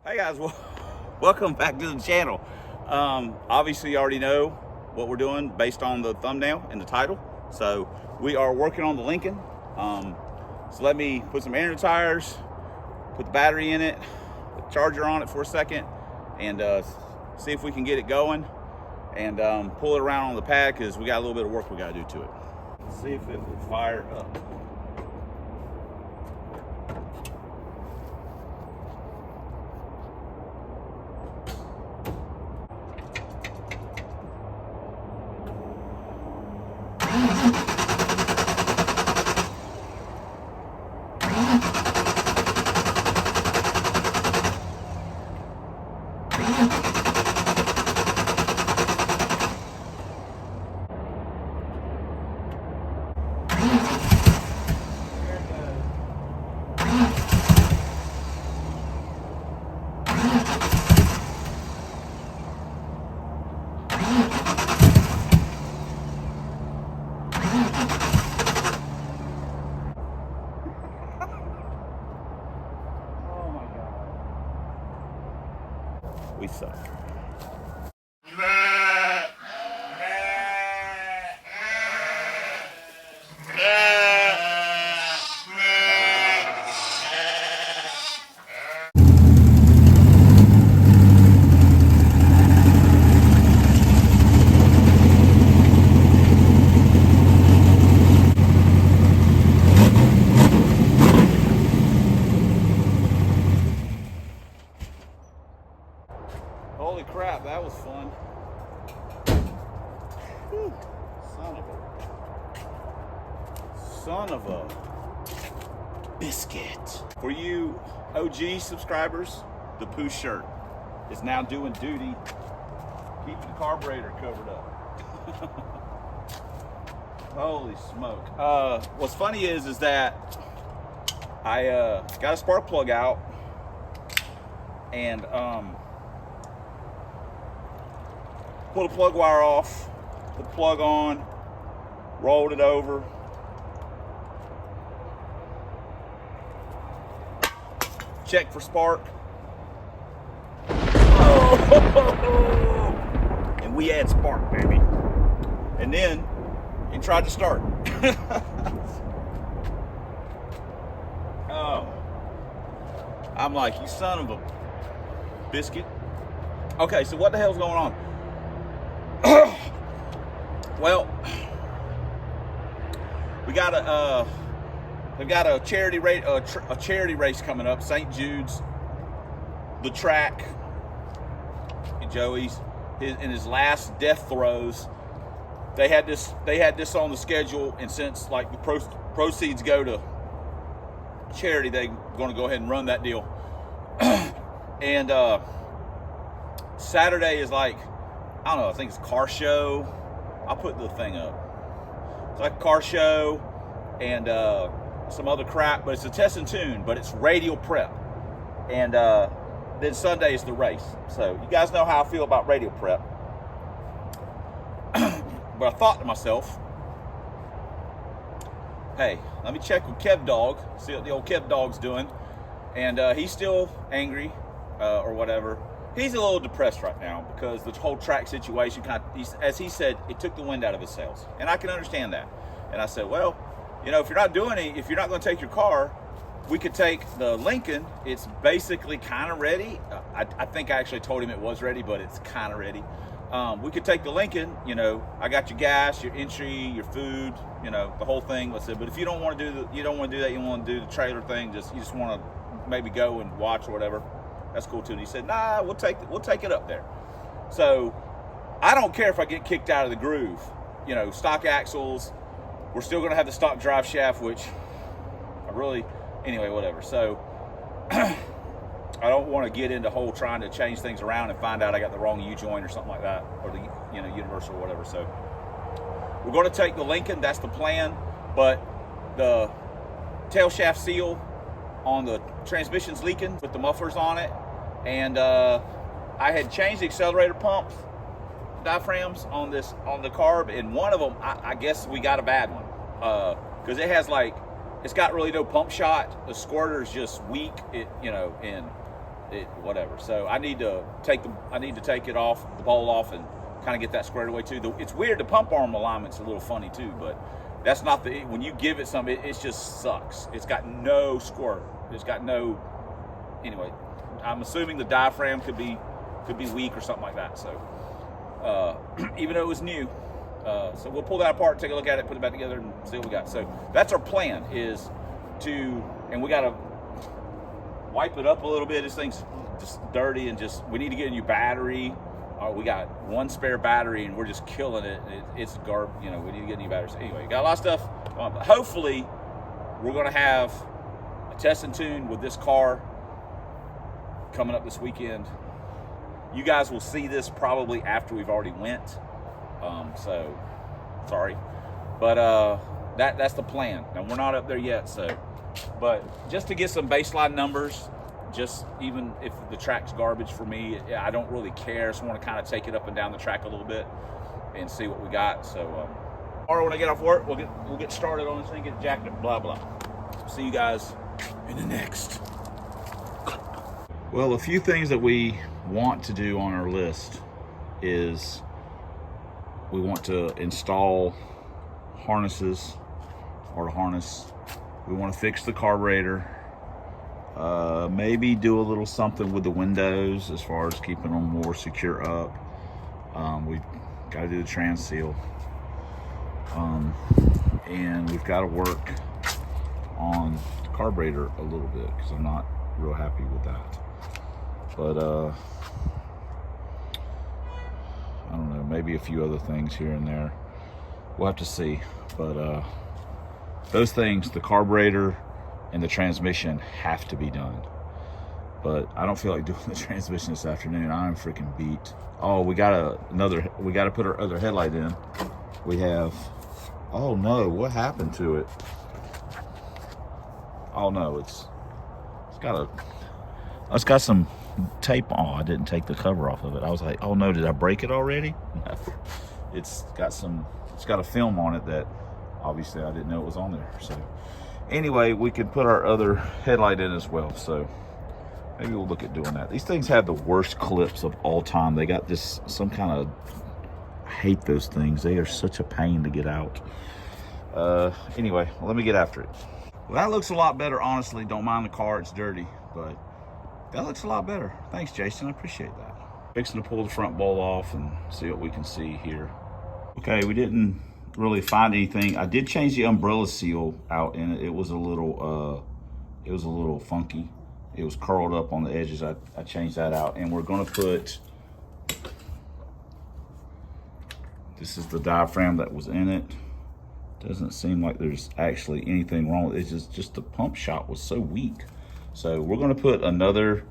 Hey guys, welcome back to the channel. Obviously you already know what we're doing based on the thumbnail and the title. So we are working on the Lincoln. So let me put some air in the tires, put the battery in it, put the charger on it for a second, and see if we can get it going and pull it around on the pad, because we got a little bit of work we got to do to it. Let's see if it will fire up. We suck. Holy crap, that was fun. Whew. Son of a biscuit. For you OG subscribers, the poo shirt is now doing duty, keeping the carburetor covered up. Holy smoke. What's funny is that I got a spark plug out and pull the plug wire off, put the plug on, rolled it over, check for spark, and we had spark, baby. And then it tried to start. Oh, I'm like, you son of a biscuit. Okay, so what the hell's going on? Well, we got a charity race, a charity race coming up. St. Jude's, the track, and Joey's in his last death throes. They had this on the schedule, and since like the proceeds go to charity, they're going to go ahead and run that deal. And Saturday is like, I don't know, I think it's a car show. I'll put the thing up. It's like a car show and some other crap, but it's a test and tune, but it's radial prep. And then Sunday is the race. So you guys know how I feel about radial prep. But I thought to myself, hey, let me check with Kev Dog, see what the old Kev Dog's doing. And he's still angry or whatever. He's a little depressed right now because the whole track situation kind of, as he said, it took the wind out of his sails. And I can understand that. And I said, well, you know, if you're not going to take your car, we could take the Lincoln. It's basically kind of ready. I think I actually told him it was ready, but it's kind of ready. We could take the Lincoln, you know, I got your gas, your entry, your food, you know, the whole thing. Let's say, but if you don't want to do that, you want to do the trailer thing, you just want to maybe go and watch or whatever. That's cool too. And he said, nah, we'll take it up there. So I don't care if I get kicked out of the groove. You know, stock axles. We're still going to have the stock drive shaft, which anyway, whatever. So I don't want to get into whole trying to change things around and find out I got the wrong U-joint or something like that, or the, you know, universal or whatever. So we're going to take the Lincoln. That's the plan. But the tail shaft seal on the transmission's leaking with the mufflers on it, and I had changed the accelerator pumps diaphragms on the carb, and one of them I guess we got a bad one because it has like, it's got really no pump shot. The squirter's just weak, and whatever. So I need to take it off, the bowl off, and kind of get that squared away too. It's weird. The pump arm alignment's a little funny too, but that's not when you give it something, it just sucks. It's got no squirt. It's got no. Anyway, I'm assuming the diaphragm could be weak or something like that. So even though it was new, so we'll pull that apart, take a look at it, put it back together, and see what we got. So that's our plan, is and we got to wipe it up a little bit. This thing's just dirty, and we need to get a new battery. We got one spare battery, and we're just killing it. It's garbage. You know, we need to get a new battery. So anyway, got a lot of stuff on, but hopefully we're going to have a test and tune with this car coming up this weekend. You guys will see this probably after we've already went. So sorry, but that's the plan, and we're not up there yet. So, but just to get some baseline numbers, just even if the track's garbage for me, I don't really care. Just want to kind of take it up and down the track a little bit and see what we got. So, or when I get off work, we'll get started on this thing, get jacked up, blah blah. See you guys in the next. Well, a few things that we want to do on our list is we want to install harnesses, or the harness. We want to fix the carburetor. Maybe do a little something with the windows as far as keeping them more secure up. We've got to do the trans seal. And we've got to work on the carburetor a little bit because I'm not real happy with that. But I don't know, maybe a few other things here and there. We'll have to see. But those things, the carburetor and the transmission, have to be done. But I don't feel like doing the transmission this afternoon. I'm freaking beat. Oh, we got to put our other headlight in. We have, oh no, what happened to it? Oh no, it's got some tape on. I didn't take the cover off of it. I was like, oh no, did I break it already? No. It's got a film on it that obviously I didn't know it was on there. So anyway, we could put our other headlight in as well. So maybe we'll look at doing that. These things have the worst clips of all time. They got this, some kind of, I hate those things. They are such a pain to get out. Anyway, let me get after it. Well, that looks a lot better, honestly. Don't mind the car, it's dirty, but that looks a lot better. Thanks, Jason, I appreciate that. Fixing to pull the front bowl off and see what we can see here. Okay, we didn't really find anything. I did change the umbrella seal out in it. It was a little funky. It was curled up on the edges. I changed that out, and we're gonna put, this is the diaphragm that was in it. Doesn't seem like there's actually anything wrong. It's just the pump shot was so weak. So we're gonna put another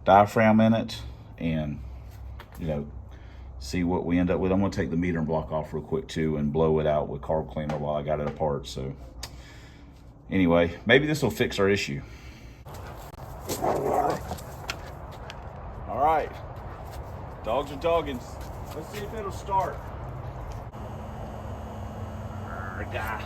diaphragm in it and, you know, see what we end up with. I'm gonna take the metering block off real quick too and blow it out with carb cleaner while I got it apart. So anyway, maybe this will fix our issue. All right, dogs are dogging. Let's see if it'll start. Guy.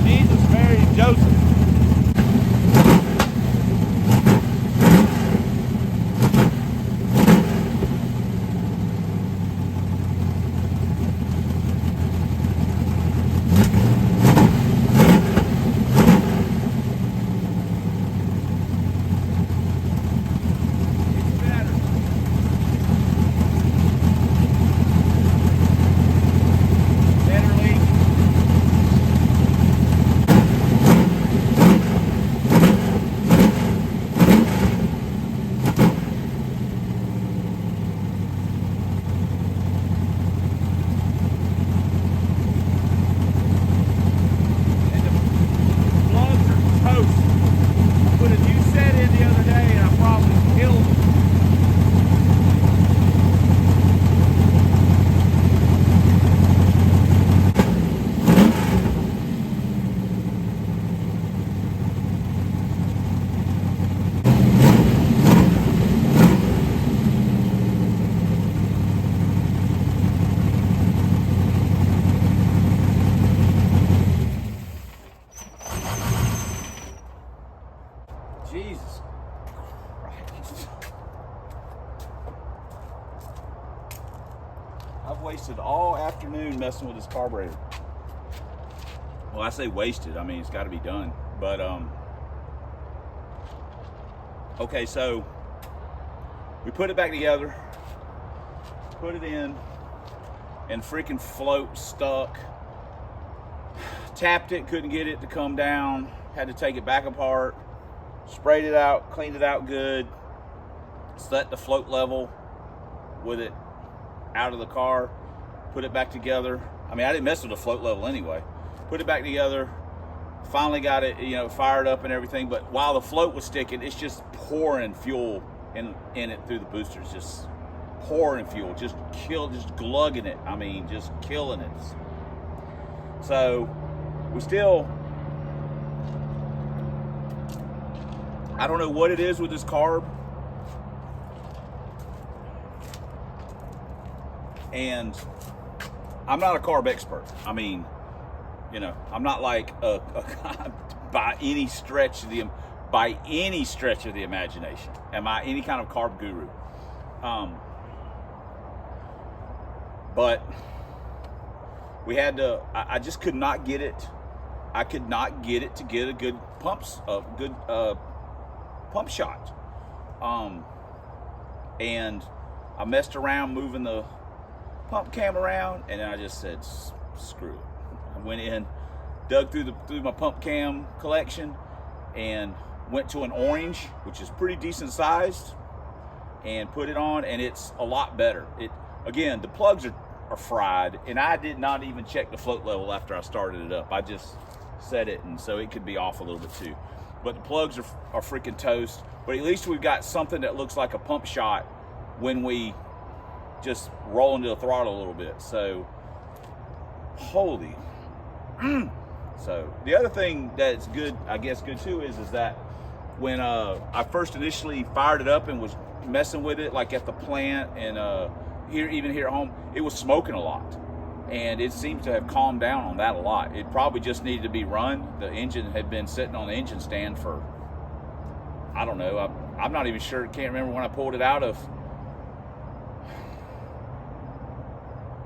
Jesus, Mary, and Joseph. I've wasted all afternoon messing with this carburetor. Well, I say wasted, I mean, it's got to be done. But, okay, so we put it back together, put it in, and freaking float stuck. Tapped it, couldn't get it to come down, had to take it back apart, sprayed it out, cleaned it out good, set the float level with it out of the car, put it back together. I mean, I didn't mess with the float level anyway. Put it back together, finally got it, you know, fired up and everything. But while the float was sticking, it's just pouring fuel in it through the boosters, just pouring fuel, just glugging it. I mean, just killing it. So we still, I don't know what it is with this carb. And I'm not a carb expert. I mean, you know, I'm not like by any stretch of the imagination. Am I any kind of carb guru? But we had to. I just could not get it. I could not get it to get a good pump shot. And I messed around moving the pump cam around, and then I just said, screw it. I went in, dug through my pump cam collection, and went to an orange, which is pretty decent sized, and put it on, and it's a lot better. Again, the plugs are fried, and I did not even check the float level after I started it up. I just set it, and so it could be off a little bit too. But the plugs are freaking toast. But at least we've got something that looks like a pump shot when we just roll into the throttle a little bit. So, holy. So the other thing that's good, I guess good too, is that when I first initially fired it up and was messing with it, like at the plant and even here at home, it was smoking a lot. And it seems to have calmed down on that a lot. It probably just needed to be run. The engine had been sitting on the engine stand for, I don't know, I'm not even sure, can't remember when I pulled it out of.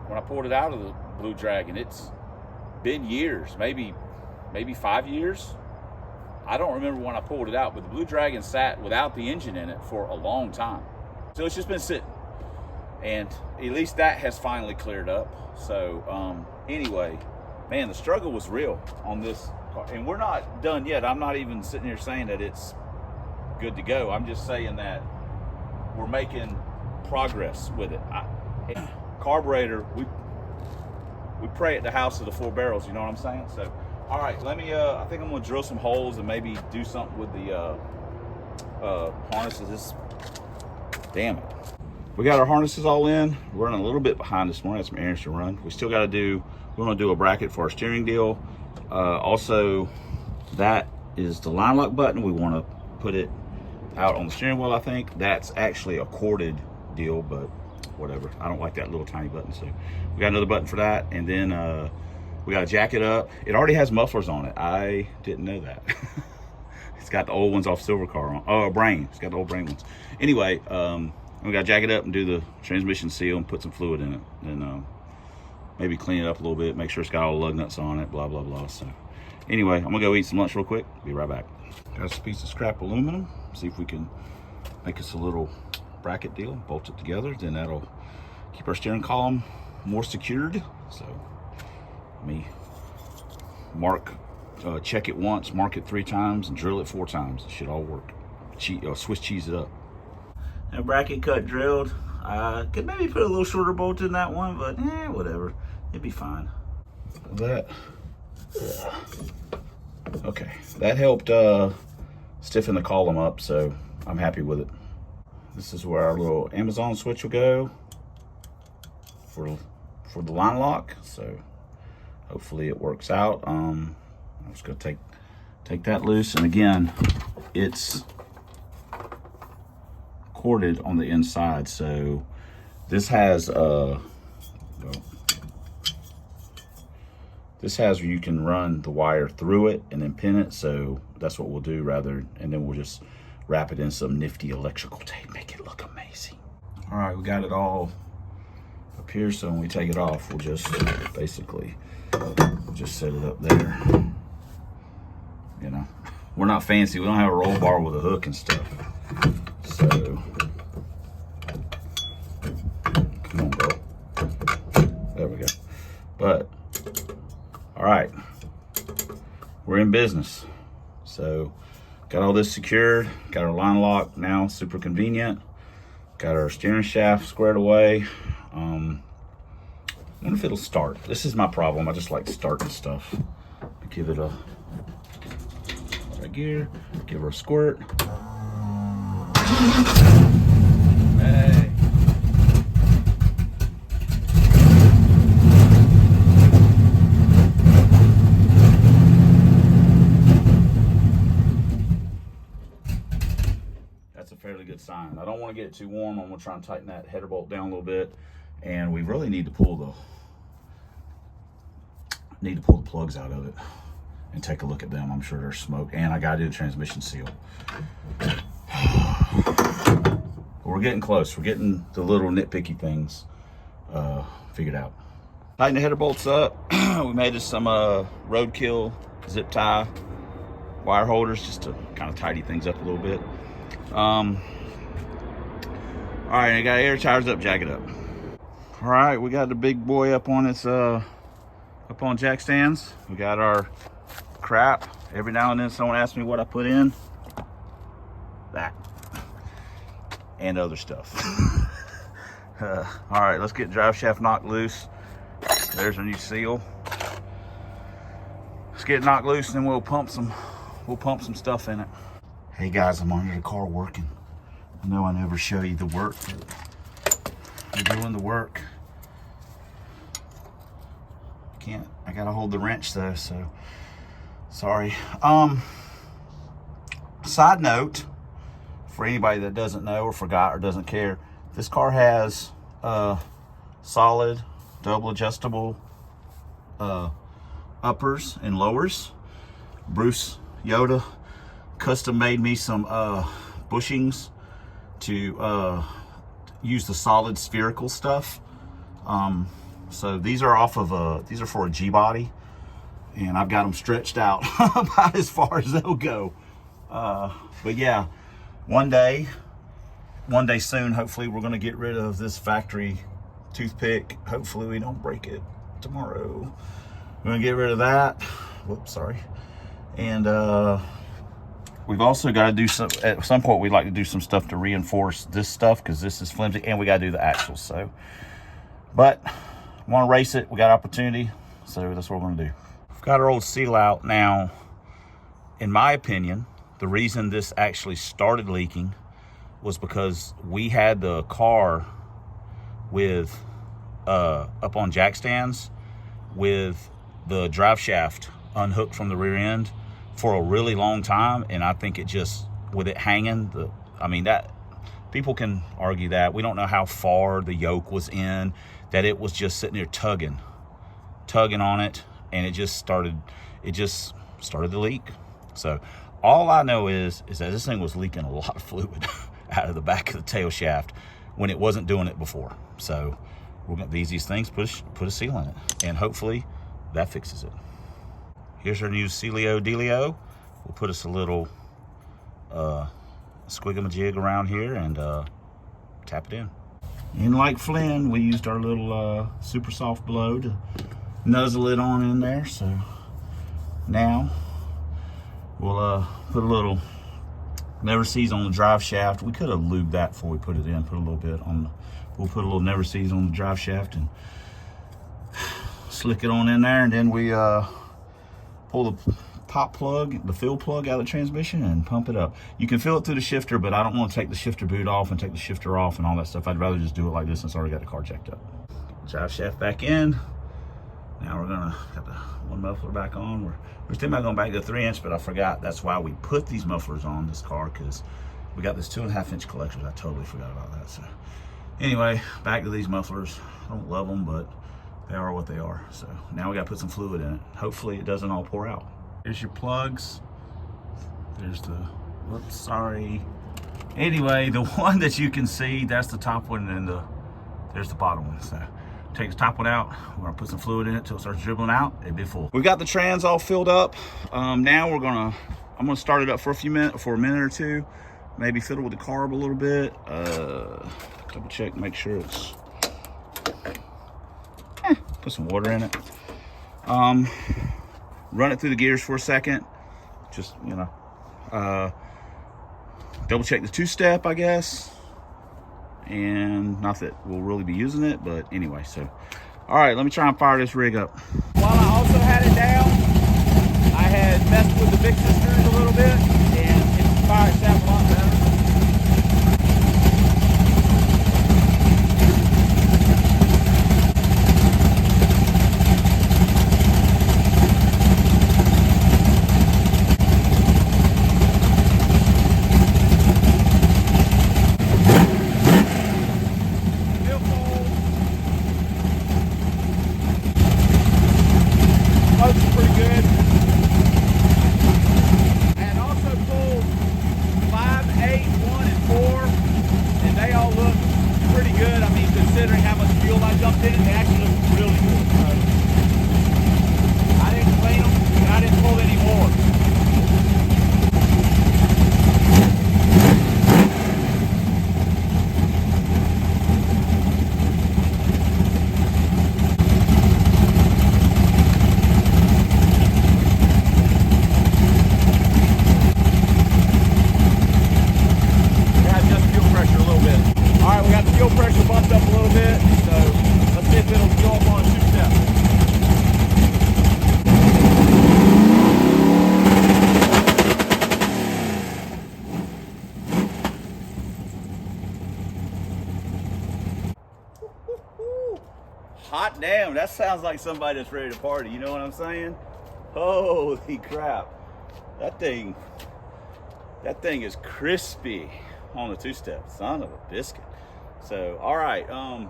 When I pulled it out of the Blue Dragon, it's been years, maybe 5 years. I don't remember when I pulled it out, but the Blue Dragon sat without the engine in it for a long time. So it's just been sitting. And at least that has finally cleared up. So anyway, man, the struggle was real on this car. And we're not done yet. I'm not even sitting here saying that it's good to go. I'm just saying that we're making progress with it. Carburetor, we pray at the house of the 4 barrels, you know what I'm saying? So, all right, let me, I think I'm gonna drill some holes and maybe do something with the harnesses. Damn it. We got our harnesses all in. We're running a little bit behind this morning. That's some errands to run. We still gotta do, we're gonna do a bracket for our steering deal. Also, that is the line lock button. We wanna put it out on the steering wheel, I think. That's actually a corded deal, but whatever. I don't like that little tiny button. So we got another button for that. And then we got to jack it up. It already has mufflers on it. I didn't know that. It's got the old ones off Silver Car on. Oh, Brain. It's got the old Brain ones. Anyway, we got to jack it up and do the transmission seal and put some fluid in it. And maybe clean it up a little bit. Make sure it's got all the lug nuts on it. Blah, blah, blah. So anyway, I'm going to go eat some lunch real quick. Be right back. Got this piece of scrap aluminum. See if we can make us a little bracket deal, bolt it together, then that'll keep our steering column more secured. So let me check it once, mark it 3 times, and drill it 4 times. It should all work. Swiss cheese it up. And bracket cut drilled. I could maybe put a little shorter bolt in that one, but whatever, it'd be fine. That, okay, that helped stiffen the column up, so I'm happy with it. This is where our little Amazon switch will go for the line lock. So hopefully it works out. I'm just gonna take that loose, and again, it's corded on the inside. So this has this has where you can run the wire through it and then pin it. So that's what we'll do and then we'll just wrap it in some nifty electrical tape, make it look amazing. All right, we got it all here, so when we take it off, we'll just basically just set it up there. You know, we're not fancy. We don't have a roll bar with a hook and stuff. So, come on, girl. There we go. But, all right, we're in business. So, got all this secured. Got our line lock now, super convenient. Got our steering shaft squared away. I wonder if it'll start. This is my problem. I just like starting stuff. Give it a right gear. Give her a squirt. Hey. That's a fairly good sign. I don't want to get it too warm. I'm going to try and tighten that header bolt down a little bit. And we really need to pull the plugs out of it and take a look at them. I'm sure there's smoke, and I gotta do the transmission seal. We're getting close. We're getting the little nitpicky things figured out. Tighten the header bolts up. We made us some roadkill zip tie wire holders just to kind of tidy things up a little bit. All right, I got air tires up, jack it up. All right, we got the big boy up on its up on jack stands. We got our crap. Every now and then someone asks me what I put in. That and other stuff. All right, let's get drive shaft knocked loose. There's a new seal. Let's get it knocked loose, and then we'll pump some stuff in it. Hey guys, I'm under the car working. I know I never show you the work, but I'm doing the work. I gotta hold the wrench though, so sorry. Side note, for anybody that doesn't know or forgot or doesn't care, this car has solid double adjustable uppers and lowers. Bruce Yoda custom made me some bushings to use the solid spherical stuff. So these are off of these are for a G body, and I've got them stretched out about as far as they'll go. But yeah, one day soon, hopefully we're gonna get rid of this factory toothpick. Hopefully we don't break it tomorrow. We're gonna get rid of that. Whoops, sorry. And we've also got to do some, at some point we'd like to do some stuff to reinforce this stuff, because this is flimsy, and we got to do the axles. So, but want to race it, we got opportunity, so that's what we're going to do. We've got our old seal out now. In my opinion, the reason this actually started leaking was because we had the car with up on jack stands with the drive shaft unhooked from the rear end for a really long time, and I think it just, with it hanging, I mean, that people can argue that we don't know how far the yoke was in, that it was just sitting there tugging on it, and it just started to leak. So all I know is that this thing was leaking a lot of fluid out of the back of the tail shaft when it wasn't doing it before. So we're gonna, the easiest things, put a seal in it, and hopefully that fixes it. Here's our new Sealio Dealio. We'll put us a little squiggamajig around here and tap it in. And like Flynn, we used our little super soft blow to nuzzle it on in there. So now we'll put a little never sees on the drive shaft. We could have lubed that before we put it in. Put a little bit on the, we'll put a little never sees on the drive shaft and slick it on in there, and then we pull the pop plug, the fill plug out of the transmission, and pump it up. You can fill it through the shifter, but I don't want to take the shifter boot off and take the shifter off and all that stuff. I'd rather just do it like this since I already got the car checked up. Drive shaft back in. Now we're gonna got the one muffler back on. We're thinking about going back to 3-inch, but I forgot. That's why we put these mufflers on this car, because we got this 2.5-inch collectors. I totally forgot about that. So anyway, back to these mufflers. I don't love them, but they are what they are. So now we got to put some fluid in it. Hopefully it doesn't all pour out. There's your plugs. There's the, whoops, sorry. Anyway, the one that you can see, that's the top one, and then there's the bottom one. So take the top one out. We're gonna put some fluid in it till it starts dribbling out. It'll be full. We've got the trans all filled up. Now I'm gonna start it up for a minute or two. Maybe fiddle with the carb a little bit. Double check, make sure it's. Put some water in it. Run it through the gears for a second. Just, you know, double check the two-step, I guess. And not that we'll really be using it, but anyway, so. All right, let me try and fire this rig up. While I also had it down, I had messed with the big sisters a little bit, and it fired itself a lot better. Hot damn, that sounds like somebody that's ready to party, you know what I'm saying? Holy crap. That thing is crispy on the two-step, son of a biscuit. So, all right, a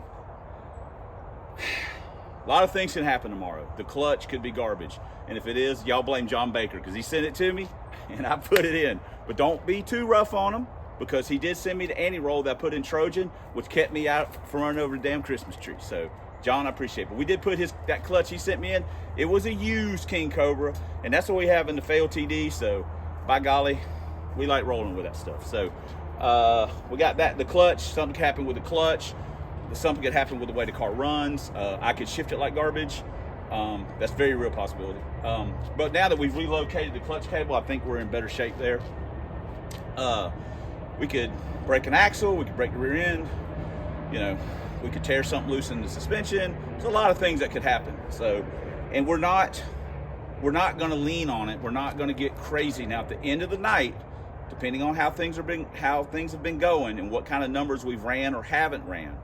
lot of things can happen tomorrow. The clutch could be garbage, and if it is, y'all blame John Baker, because he sent it to me, and I put it in. But don't be too rough on him, because he did send me the anti-roll that I put in Trojan, which kept me out from running over the damn Christmas tree. So, John, I appreciate it. But we did put that clutch he sent me in. It was a used King Cobra, and that's what we have in the fail TD. So, by golly, we like rolling with that stuff. So, we got that. The clutch. Something could happen with the clutch. Something could happen with the way the car runs. I could shift it like garbage. That's a very real possibility. But now that we've relocated the clutch cable, I think we're in better shape there. We could break an axle. We could break the rear end. You know, we could tear something loose in the suspension. There's a lot of things that could happen. So, and we're not going to lean on it. We're not going to get crazy. Now, at the end of the night, depending on how things have been going and what kind of numbers we've ran or haven't ran,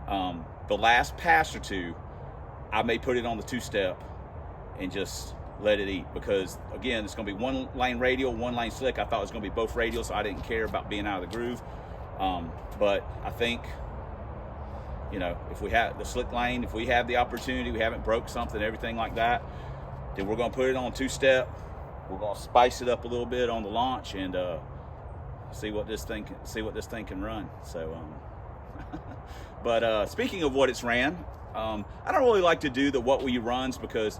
the last pass or two, I may put it on the two-step and just let it eat, because again, it's going to be one lane radial, one lane slick. I thought it was going to be both radial, so I didn't care about being out of the groove. But I think, you know, if we have the slick lane, if we have the opportunity, we haven't broke something, everything like that, then we're going to put it on two-step. We're going to spice it up a little bit on the launch and see what this thing can run. So, but speaking of what it's ran, I don't really like to do the what will you runs, because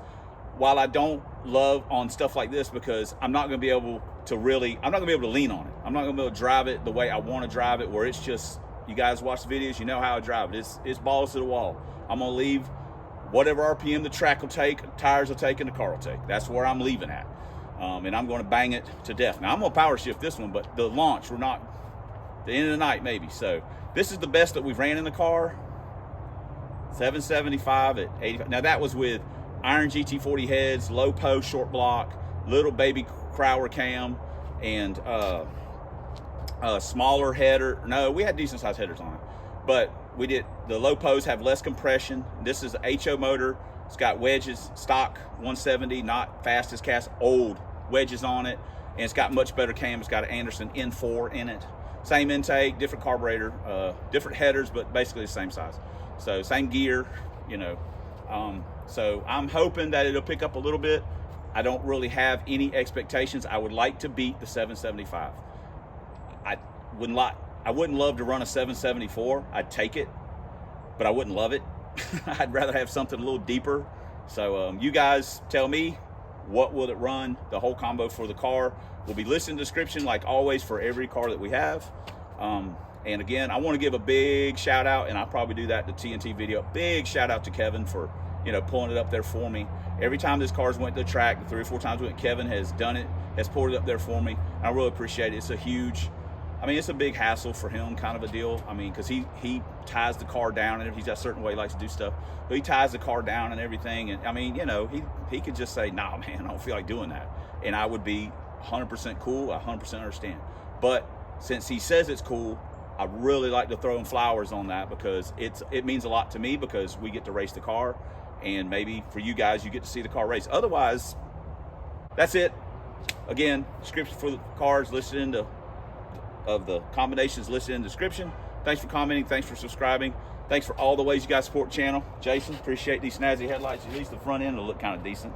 while I don't love on stuff like this, because I'm not going to be able to lean on it. I'm not going to be able to drive it the way I want to drive it, where it's just, you guys watch the videos, you know how I drive it. It's balls to the wall. I'm going to leave whatever RPM the track will take, tires will take, and the car will take. That's where I'm leaving at. And I'm going to bang it to death. Now, I'm going to power shift this one, but the launch, we're not, the end of the night maybe. So this is the best that we've ran in the car. 775 at 85. Now, that was with iron GT40 heads, low post, short block, little baby Crowler cam, and a smaller header. No, we had decent sized headers on it, but we did, the low posts have less compression. This is a HO motor. It's got wedges, stock 170, not fast as cast, old wedges on it, and it's got much better cam. It's got an Anderson N4 in it. Same intake, different carburetor, different headers, but basically the same size. So same gear, you know. So I'm hoping that it'll pick up a little bit. I don't really have any expectations. I would like to beat the 775. I wouldn't love to run a 774. I'd take it, but I wouldn't love it. I'd rather have something a little deeper. So you guys tell me, what will it run? The whole combo for the car will be listed in the description, like always, for every car that we have. And again, I want to give a big shout out, and I'll probably do that in the TNT video. Big shout out to Kevin for, you know, pulling it up there for me. Every time this car's went to the track, the 3 or 4 times when Kevin has done it, has pulled it up there for me. And I really appreciate it. It's a huge, I mean, it's a big hassle for him, kind of a deal. I mean, because he ties the car down, and he's got a certain way he likes to do stuff. But he ties the car down and everything. And I mean, you know, he could just say, nah, man, I don't feel like doing that. And I would be 100% cool, I 100% understand. But since he says it's cool, I really like to throw him flowers on that, because it means a lot to me, because we get to race the car, and maybe for you guys, you get to see the car race. Otherwise, that's it. Again, description for the cars listed in the combinations listed in the description. Thanks for commenting. Thanks for subscribing. Thanks for all the ways you guys support the channel. Jason, appreciate these snazzy headlights. At least the front end will look kind of decent.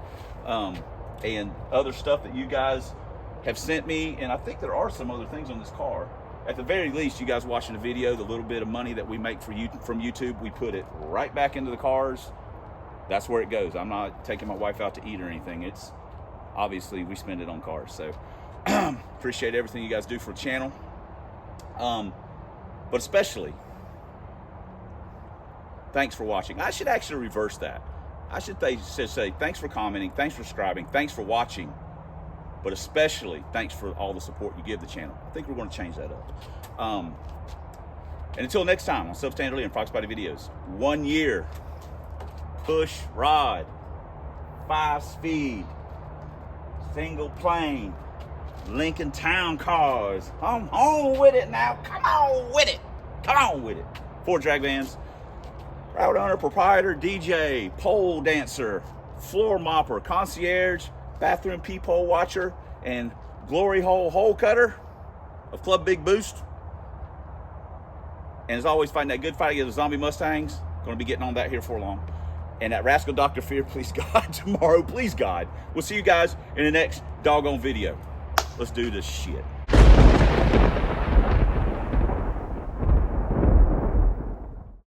And other stuff that you guys have sent me, and I think there are some other things on this car. At the very least, you guys watching the video, the little bit of money that we make from YouTube, we put it right back into the cars. That's where it goes. I'm not taking my wife out to eat or anything. It's obviously we spend it on cars. So appreciate everything you guys do for the channel. But especially, thanks for watching. I should actually reverse that. I should say thanks for commenting, thanks for subscribing, thanks for watching. But especially, thanks for all the support you give the channel. I think we're going to change that up. And until next time on Substandardly and Fox Body Videos, 1 year, push rod, 5-speed, single plane, Lincoln Town cars. Come on with it now. Come on with it. Come on with it. 4 drag vans, proud owner, proprietor, DJ, pole dancer, floor mopper, concierge, bathroom peephole watcher, and glory hole cutter of Club Big Boost. And as always, fighting that good fight against the zombie Mustangs. Going to be getting on that here for long. And that rascal Dr. Fear, please God, tomorrow, please God. We'll see you guys in the next doggone video. Let's do this shit.